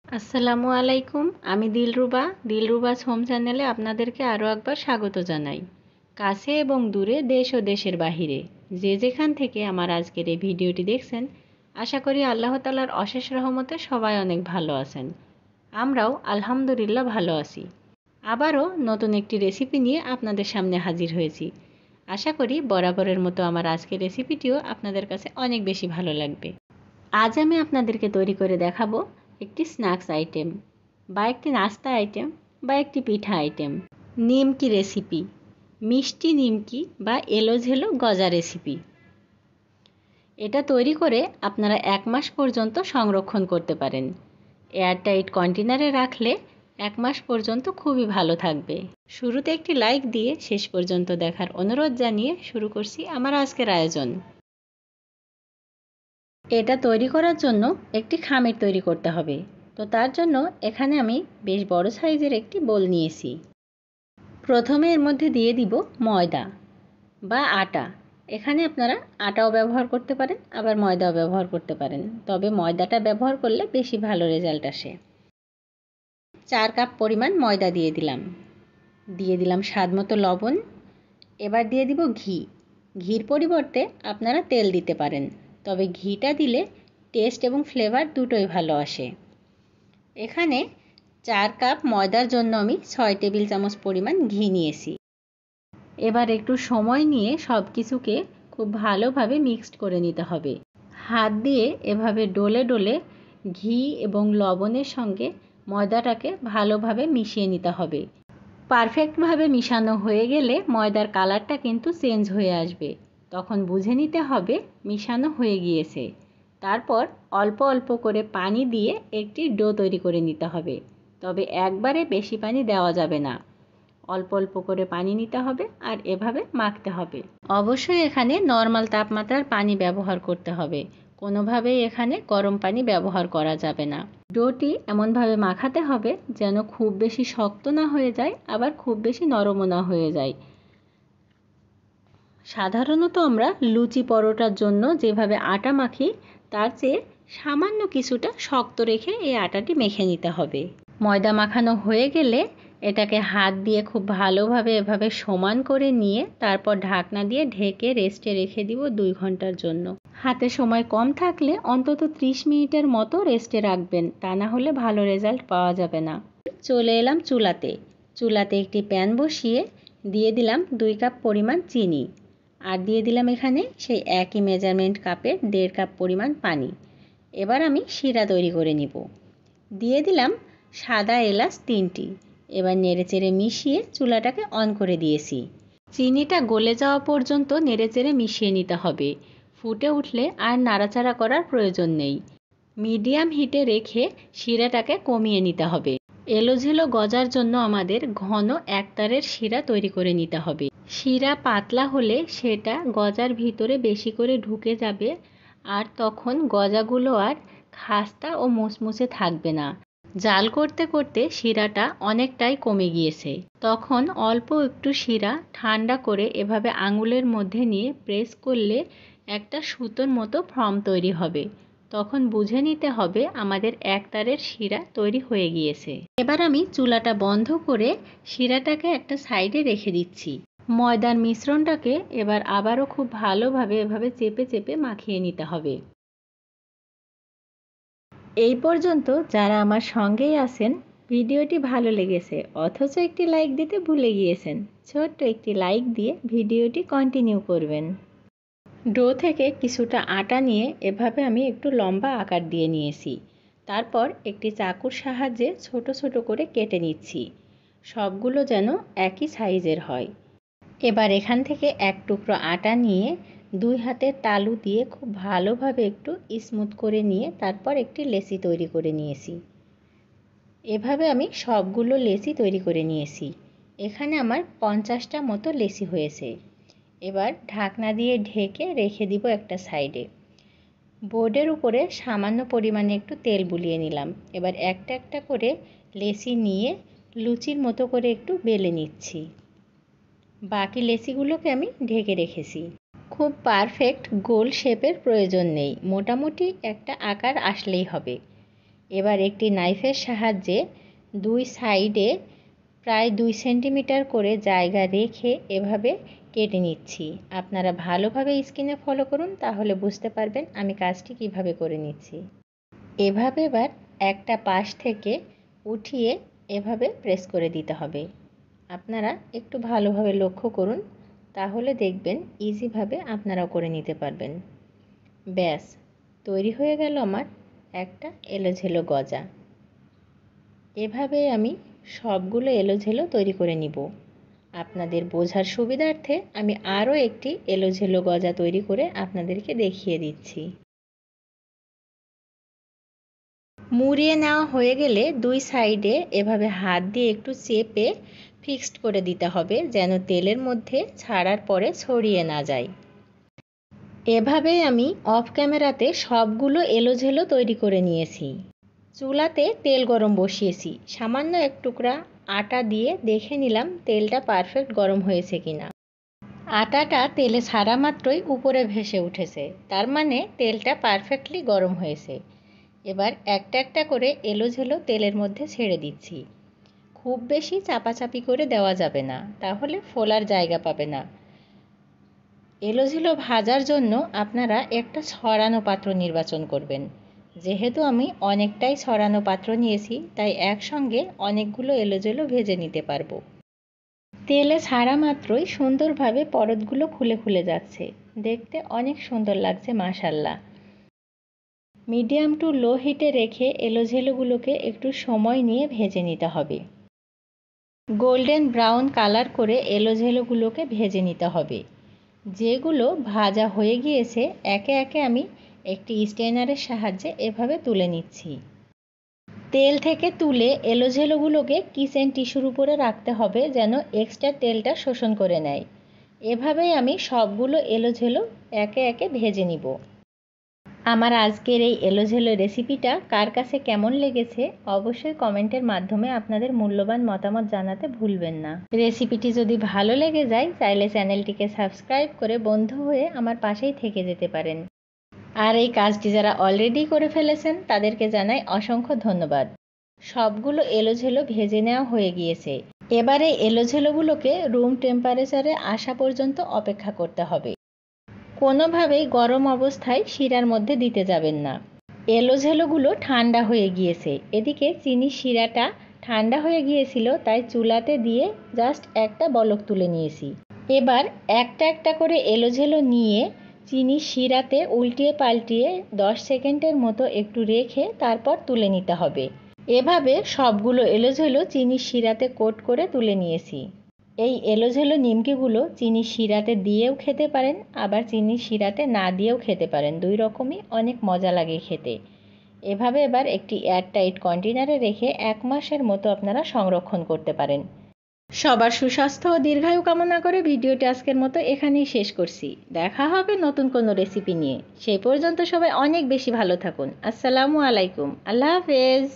আসসালামু আলাইকুম। আমি দিলরুবাস হোম চ্যানেলে আপনাদেরকে আরও একবার স্বাগত জানাই। কাছে এবং দূরে, দেশ ও দেশের বাহিরে যে যেখান থেকে আমার আজকের এই ভিডিওটি দেখছেন, আশা করি আল্লাহ তাআলার অশেষ রহমতে সবাই অনেক ভালো আছেন। আমরাও আলহামদুলিল্লাহ ভালো আছি। আবারও নতুন একটি রেসিপি নিয়ে আপনাদের সামনে হাজির হয়েছি। আশা করি বরাবরের মতো আমার আজকের রেসিপিটিও আপনাদের কাছে অনেক বেশি ভালো লাগবে। আজ আমি আপনাদেরকে তৈরি করে দেখাবো একটি স্ন্যাক্স আইটেম বা একটি নাস্তা আইটেম বা একটি পিঠা আইটেম, নিমকি রেসিপি, মিষ্টি নিমকি বা এলোঝেলো গজা রেসিপি। এটা তৈরি করে আপনারা 1 মাস পর্যন্ত সংরক্ষণ করতে পারেন। এয়ারটাইট কন্টেনারে রাখলে 1 মাস পর্যন্ত খুবই ভালো থাকবে। শুরুতে একটি লাইক দিয়ে শেষ পর্যন্ত দেখার অনুরোধ জানিয়ে শুরু করছি আমার আজকের আয়োজন। এটা তৈরি করার জন্য একটি খামির তৈরি করতে হবে। তো তার জন্য এখানে আমি বেশ বড় সাইজের একটি বোল নিয়েছি। প্রথমে এর মধ্যে দিয়ে দিব ময়দা বা আটা। এখানে আপনারা আটাও ব্যবহার করতে পারেন, আবার ময়দাও ব্যবহার করতে পারেন, তবে ময়দাটা ব্যবহার করলে বেশি ভালো রেজাল্ট আসে। 4 কাপ পরিমাণ ময়দা দিয়ে দিলাম স্বাদমতো লবণ। এবার দিয়ে দিব ঘি। ঘির পরিবর্তে আপনারা তেল দিতে পারেন, তবে ঘিটা দিলে টেস্ট এবং ফ্লেভার দুটোই ভালো আসে। এখানে 4 কাপ ময়দার জন্য আমি 6 টেবিল চামচ পরিমাণ ঘি নিয়েছি। এবার একটু সময় নিয়ে সব কিছুকে খুব ভালোভাবে মিক্সড করে নিতে হবে। হাত দিয়ে এভাবে ডলে ডলে ঘি এবং লবণের সঙ্গে ময়দাটাকে ভালোভাবে মিশিয়ে নিতে হবে। পারফেক্টভাবে মিশানো হয়ে গেলে ময়দার কালারটা কিন্তু চেঞ্জ হয়ে আসবে, তখন বুঝে নিতে হবে মিশানো হয়ে গিয়েছে। তারপর অল্প অল্প করে পানি দিয়ে একটি ডো তৈরি করে নিতে হবে, তবে একবারে বেশি পানি দেওয়া যাবে না। অল্প অল্প করে পানি নিতে হবে আর এভাবে মাখতে হবে। অবশ্যই এখানে নর্মাল তাপমাত্রার পানি ব্যবহার করতে হবে, কোনোভাবেই এখানে গরম পানি ব্যবহার করা যাবে না। ডোটি এমনভাবে মাখাতে হবে যেন খুব বেশি শক্ত না হয়ে যায়, আবার খুব বেশি নরমও না হয়ে যায়। সাধারণত আমরা লুচি পরোটার জন্য যেভাবে আটা মাখি, তার চেয়ে সামান্য কিছুটা শক্ত রেখে এই আটাটি মেখে নিতে হবে। ময়দা মাখানো হয়ে গেলে এটাকে হাত দিয়ে খুব ভালোভাবে এভাবে সমান করে নিয়ে তারপর ঢাকনা দিয়ে ঢেকে রেস্টে রেখে দিব 2 ঘন্টার জন্য। হাতে সময় কম থাকলে অন্তত 30 মিনিটের মতো রেস্টে রাখবেন, তা না হলে ভালো রেজাল্ট পাওয়া যাবে না। চলে এলাম চুলাতে একটি প্যান বসিয়ে দিয়ে দিলাম 2 কাপ পরিমাণ চিনি, আর দিয়ে দিলাম এখানে সেই একই মেজারমেন্ট কাপের 1.5 কাপ পরিমাণ পানি। এবার আমি শিরা তৈরি করে নিব। দিয়ে দিলাম সাদা এলাচ 3টি। এবার নেড়েচেড়ে মিশিয়ে চুলাটাকে অন করে দিয়েছি। চিনিটা গলে যাওয়া পর্যন্ত নেড়েচেড়ে মিশিয়ে নিতে হবে। ফুটে উঠলে আর নাড়াচাড়া করার প্রয়োজন নেই। মিডিয়াম হিটে রেখে শিরাটাকে কমিয়ে নিতে হবে। এলোঝেলো গজার জন্য আমাদের ঘন একতারের শিরা তৈরি করে নিতে হবে। শিরা পাতলা হলে সেটা গজার ভিতরে বেশি করে ঢুকে যাবে, আর তখন গজাগুলো আর খাস্তা ও মুচমুচে থাকবে না। জাল করতে করতে শিরাটা অনেকটাই কমে গিয়েছে, তখন অল্প একটু শিরা ঠান্ডা করে এভাবে আঙুলের মধ্যে নিয়ে প্রেস করলে একটা সুতোর মতো ফর্ম তৈরি হবে। তখন বুঝে নিতে হবে আমাদের একতারের শিরা তৈরি হয়ে গিয়েছে। এবার আমি চুলাটা বন্ধ করে শিরাটাকে একটা সাইডে রেখে দিচ্ছি। ময়দার মিশ্রণটাকে এবার আবারও খুব ভালোভাবে এভাবে চেপে চেপে মাখিয়ে নিতে হবে। এই পর্যন্ত যারা আমার সঙ্গেই আছেন, ভিডিওটি ভালো লেগেছে অথচ একটি লাইক দিতে ভুলে গিয়েছেন, ছোট্ট একটি লাইক দিয়ে ভিডিওটি কন্টিনিউ করবেন। ডো থেকে কিছুটা আটা নিয়ে এভাবে আমি একটু লম্বা আকার দিয়ে নিয়েছি। তারপর একটি চাকুর সাহায্যে ছোট ছোট করে কেটে নিচ্ছি, সবগুলো যেন একই সাইজের হয়। এবার এখান থেকে এক টুকরো আটা নিয়ে 2 হাতের তালু দিয়ে খুব ভালোভাবে একটু স্মুথ করে নিয়ে তারপর একটি লেচি তৈরি করে নিয়েছি। এভাবে আমি সবগুলো লেচি তৈরি করে নিয়েছি। এখানে আমার 50টা মতো লেচি হয়েছে। এবার ঢাকনা দিয়ে ঢেকে রেখে দিব একটা সাইডে। বোর্ডের উপরে সামান্য পরিমাণে একটু তেল বুলিয়ে নিলাম। এবার একটা একটা করে লেচি নিয়ে লুচির মতো করে একটু বেলে নিচ্ছি। বাকি লেচিগুলোকে আমি ঢেকে রেখেছি। খুব পারফেক্ট গোল শেপের প্রয়োজন নেই, মোটামুটি একটা আকার আসলেই হবে। এবার একটি নাইফের সাহায্যে দুই সাইডে প্রায় 2 সেন্টিমিটার করে জায়গা রেখে এভাবে কেটে নিচ্ছি। আপনারা ভালোভাবে স্ক্রিনে ফলো করুন, তাহলে বুঝতে পারবেন আমি কাজটি কিভাবে করে নিচ্ছি। এভাবে এবার একটা পাশ থেকে উঠিয়ে এভাবে প্রেস করে দিতে হবে। আপনারা একটু ভালোভাবে লক্ষ্য করুন, তাহলে দেখবেন ইজিভাবে আপনারাও করে নিতে পারবেন। ব্যাস, তৈরি হয়ে গেল আমার একটা এলোঝেলো গজা। এভাবে আমি সবগুলো এলোঝেলো তৈরি করে নিব। আপনাদের বোঝার সুবিধার্থে আমি আরও একটি এলোঝেলো গজা তৈরি করে আপনাদেরকে দেখিয়ে দিচ্ছি। মুড়িয়ে নেওয়া হয়ে গেলে দুই সাইডে এভাবে হাত দিয়ে একটু চেপে ফিক্সড করে দিতে হবে, যেন তেলের মধ্যে ছাড়ার পরে ছড়িয়ে না যায়। এভাবেই আমি অফ ক্যামেরাতে সবগুলো এলোঝেলো তৈরি করে নিয়েছি। চুলাতে তেল গরম বসিয়েছি। সামান্য এক টুকরা আটা দিয়ে দেখে নিলাম তেলটা পারফেক্ট গরম হয়েছে কিনা। আটাটা তেলে ছাড়া মাত্রই উপরে ভেসে উঠেছে, তার মানে তেলটা পারফেক্টলি গরম হয়েছে। এবার একটা একটা করে এলোঝেলো তেলের মধ্যে ছেড়ে দিচ্ছি। খুব বেশি চাপাচাপি করে দেওয়া যাবে না, তাহলে ফোলার জায়গা পাবে না। এলোঝেলো ভাজার জন্য আপনারা একটা ছড়ানো পাত্র নির্বাচন করবেন। যেহেতু আমি অনেকটাই ছড়ানো পাত্র নিয়েছি, তাই একসঙ্গে অনেকগুলো এলোঝেলো ভেজে নিতে পারবো। তেলে ছাড়া মাত্রই সুন্দরভাবে পরতগুলো খুলে খুলে যাচ্ছে, দেখতে অনেক সুন্দর লাগছে মাশাআল্লাহ। মিডিয়াম টু লো হিটে রেখে এলোঝেলোগুলোকে একটু সময় নিয়ে ভেজে নিতে হবে। গোল্ডেন ব্রাউন কালার করে এলোঝেলোগুলোকে ভেজে নিতে হবে। যেগুলো ভাজা হয়ে গিয়েছে একে একে আমি একটি স্ট্রেনারের সাহায্যে এভাবে তুলে নিচ্ছি। তেল থেকে তুলে এলোঝেলোগুলোকে কিচেন টিস্যুর উপরে রাখতে হবে, যেন এক্সট্রা তেলটা শোষণ করে নেয়। এভাবেই আমি সবগুলো এলোঝেলো একে একে ভেজে নিব। আমার আজকের এই এলোঝেলো রেসিপিটা কার কাছে কেমন লেগেছে অবশ্যই কমেন্টের মাধ্যমে আপনাদের মূল্যবান মতামত জানাতে ভুলবেন না। রেসিপিটি যদি ভালো লেগে যায় চাইলে চ্যানেলটিকে সাবস্ক্রাইব করে বন্ধু হয়ে আমার পাশেই থেকে যেতে পারেন। আর এই কাজটি যারা অলরেডি করে ফেলেছেন তাদেরকে জানাই অসংখ্য ধন্যবাদ। সবগুলো এলোঝেলো ভেজে নেওয়া হয়ে গিয়েছে। এবারে এলোঝেলোগুলোকে রুম টেম্পারেচারে আসা পর্যন্ত অপেক্ষা করতে হবে। কোনোভাবেই গরম অবস্থায় শিরার মধ্যে দিতে যাবেন না। এলোঝেলোগুলো ঠান্ডা হয়ে গিয়েছে। এদিকে চিনির শিরাটা ঠান্ডা হয়ে গিয়েছিল, তাই চুলাতে দিয়ে জাস্ট একটা বলক তুলে নিয়েছি। এবার একটা একটা করে এলোঝেলো নিয়ে চিনির শিরাতে উল্টিয়ে পাল্টিয়ে 10 সেকেন্ডের মতো একটু রেখে তারপর তুলে নিতে হবে। এভাবে সবগুলো এলোঝেলো চিনির শিরাতে কোট করে তুলে নিয়েছি। এই এলোঝেলো নিমকিগুলো চিনির শিরাতে দিয়েও খেতে পারেন, আবার চিনির শিরাতে না দিয়েও খেতে পারেন, দুই রকমই অনেক মজা লাগে খেতে। এভাবে এবার একটি এয়ারটাইট কন্টেনারে রেখে 1 মাসের মতো আপনারা সংরক্ষণ করতে পারেন। সবার সুস্বাস্থ্য ও দীর্ঘায়ু কামনা করে ভিডিওটি আজকের মতো এখানেই শেষ করছি। দেখা হবে নতুন কোনো রেসিপি নিয়ে। সেই পর্যন্ত সবাই অনেক বেশি ভালো থাকুন। আসসালামু আলাইকুম। আল্লাহ হাফেজ।